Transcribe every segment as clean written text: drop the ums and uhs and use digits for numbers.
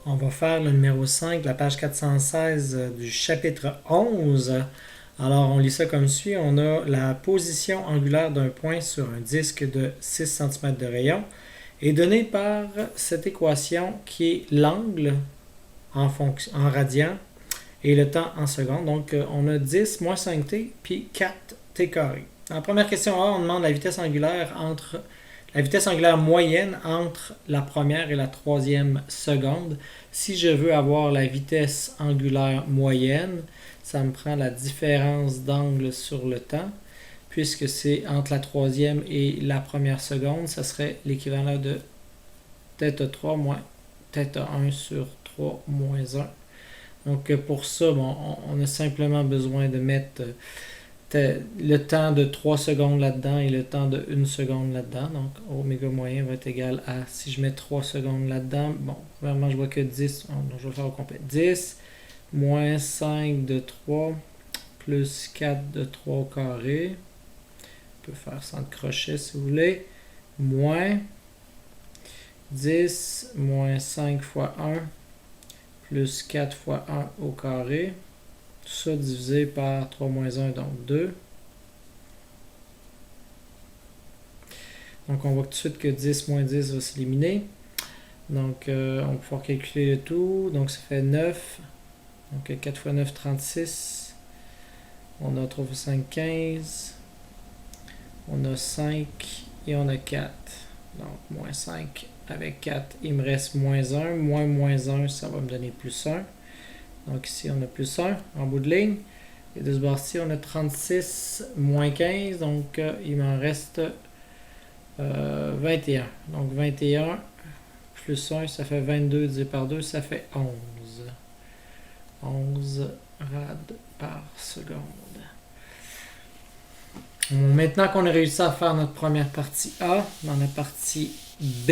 On va faire le numéro 5, la page 416 du chapitre 11. Alors, on lit ça comme suit. On a la position angulaire d'un point sur un disque de 6 cm de rayon est donnée par cette équation qui est l'angle en radian et le temps en secondes. Donc, on a 10 moins 5t puis 4t carré. Dans la première question A, on demande la vitesse angulaire moyenne entre la première et la troisième seconde. Si je veux avoir la vitesse angulaire moyenne, ça me prend la différence d'angle sur le temps. Puisque c'est entre la troisième et la première seconde, ça serait l'équivalent de θ3 moins θ1 sur 3 moins 1. Donc pour ça, on a simplement besoin de mettre le temps de 3 secondes là-dedans et le temps de 1 seconde là-dedans. Donc, oméga moyen va être égal à, si je mets 3 secondes là-dedans, vraiment, je vois que 10, donc je vais faire au complet. 10 moins 5 de 3 plus 4 de 3 au carré. On peut faire sans crochet si vous voulez. Moins 10 moins 5 fois 1 plus 4 fois 1 au carré. Tout ça divisé par 3 moins 1, donc 2. Donc, on voit tout de suite que 10 moins 10 va s'éliminer. Donc, on va pouvoir calculer le tout. Donc, ça fait 9. Donc, 4 fois 9, 36. On a 3 fois 5, 15. On a 5 et on a 4. Donc, moins 5 avec 4. Il me reste moins 1. Moins 1, ça va me donner plus 1. Donc ici, on a plus 1 en bout de ligne. Et de ce bord-ci, on a 36 moins 15. Donc, il m'en reste 21. Donc, 21 plus 1, ça fait 22 divisé par 2, ça fait 11. 11 rad par seconde. Maintenant qu'on a réussi à faire notre première partie A, dans la partie B,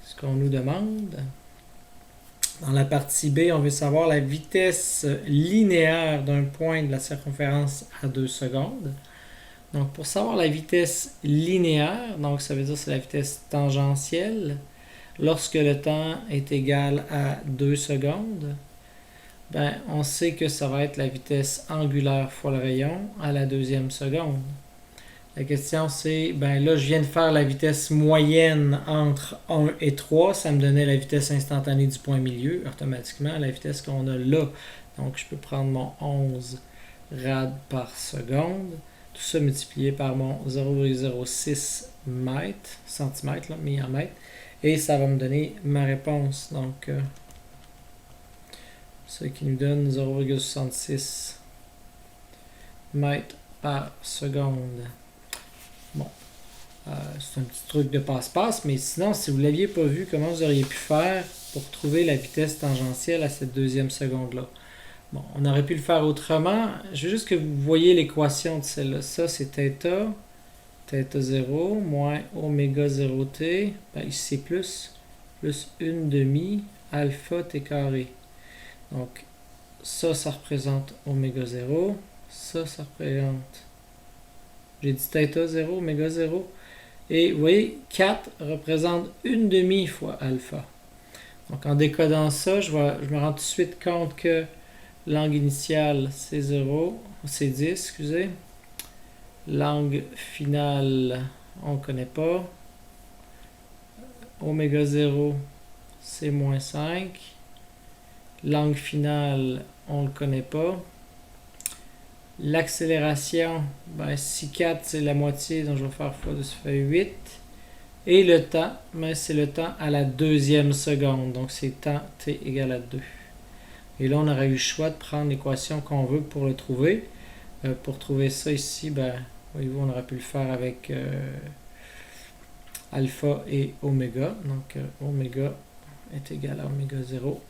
ce qu'on nous demande... Dans la partie B, on veut savoir la vitesse linéaire d'un point de la circonférence à 2 secondes. Donc, pour savoir la vitesse linéaire, donc ça veut dire que c'est la vitesse tangentielle, lorsque le temps est égal à 2 secondes, on sait que ça va être la vitesse angulaire fois le rayon à la deuxième seconde. La question c'est, là je viens de faire la vitesse moyenne entre 1 et 3, ça me donnait la vitesse instantanée du point milieu, automatiquement la vitesse qu'on a là. Donc je peux prendre mon 11 rad par seconde, tout ça multiplié par mon 0,06 mètres, centimètres, mis en mètres, et ça va me donner ma réponse. Donc ce qui nous donne 0,66 mètres par seconde. Bon, c'est un petit truc de passe-passe, mais sinon, si vous ne l'aviez pas vu, comment vous auriez pu faire pour trouver la vitesse tangentielle à cette deuxième seconde-là? Bon, on aurait pu le faire autrement. Je veux juste que vous voyez l'équation de celle-là. Ça, c'est θ, θ0 moins oméga 0t, ici c'est plus 1 demi alpha t carré. Donc, ça représente oméga 0, ça représente... J'ai dit θ 0, oméga 0. Et vous voyez, 4 représente 1 demi fois alpha. Donc en décodant ça, je me rends tout de suite compte que l'angle initial c'est 0, c'est 10, excusez. L'angle final, on ne connaît pas. Oméga 0, c'est moins 5. L'angle final, on ne le connaît pas. L'accélération, si 4 c'est la moitié, donc je vais faire x2, ça fait 8. Et le temps, c'est le temps à la deuxième seconde, donc c'est temps t égale à 2. Et là, on aurait eu le choix de prendre l'équation qu'on veut pour le trouver. Pour trouver ça ici, voyez-vous, on aurait pu le faire avec alpha et oméga. Donc, oméga est égal à oméga 0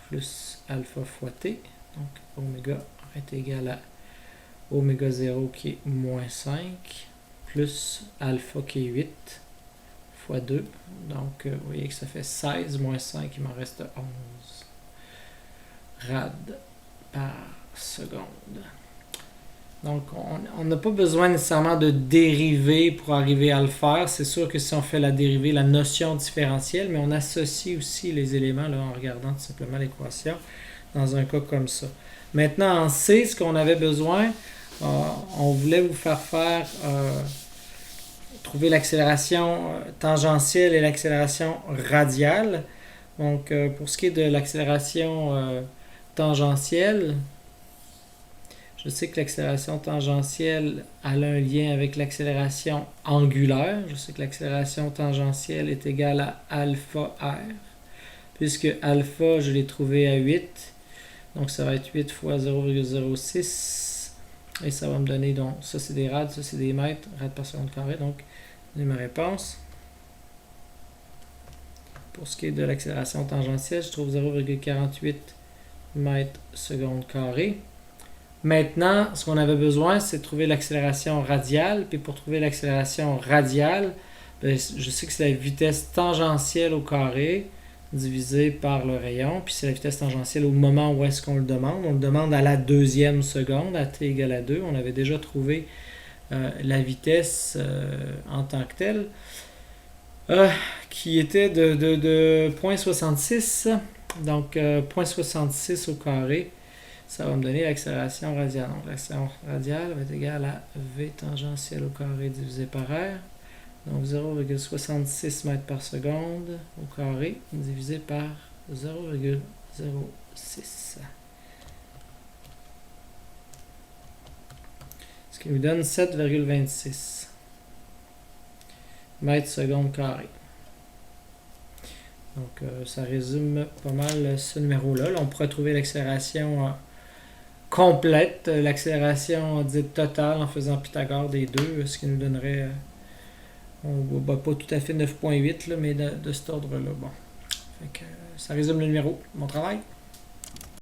plus alpha fois t. Donc, oméga est égal à oméga 0 qui est moins 5 plus alpha qui est 8 fois 2. Donc, vous voyez que ça fait 16 moins 5, il m'en reste 11 rad par seconde. Donc, on n'a pas besoin nécessairement de dériver pour arriver à le faire. C'est sûr que si on fait la dérivée, la notion différentielle, mais on associe aussi les éléments là, en regardant tout simplement l'équation dans un cas comme ça. Maintenant, en C, ce qu'on avait besoin, on voulait vous faire trouver l'accélération tangentielle et l'accélération radiale. Donc, pour ce qui est de l'accélération tangentielle, je sais que l'accélération tangentielle a un lien avec l'accélération angulaire. Je sais que l'accélération tangentielle est égale à alpha r, puisque alpha, je l'ai trouvé à 8. Donc, ça va être 8 fois 0,06. Et ça va me donner, donc, ça c'est des rads, ça c'est des mètres, rad par seconde carré. Donc, j'ai ma réponse. Pour ce qui est de l'accélération tangentielle, je trouve 0,48 mètres seconde carré. Maintenant, ce qu'on avait besoin, c'est de trouver l'accélération radiale. Puis pour trouver l'accélération radiale, je sais que c'est la vitesse tangentielle au carré divisé par le rayon. Puis c'est la vitesse tangentielle au moment où est-ce qu'on le demande. On le demande à la deuxième seconde, à t égale à 2. On avait déjà trouvé la vitesse en tant que telle, qui était de 0,66. Donc 0,66 au carré. Ça va me donner l'accélération radiale. Donc l'accélération radiale va être égale à V tangentielle au carré divisé par R. Donc 0,66 mètres par seconde au carré divisé par 0,06. Ce qui nous donne 7,26 mètres seconde carré. Donc ça résume pas mal ce numéro-là. Là, on pourrait trouver l'accélération complète, l'accélération dite totale en faisant Pythagore des deux, ce qui nous donnerait, pas tout à fait 9,8, mais de cet ordre-là. Bon. Fait que, ça résume le numéro. Bon travail.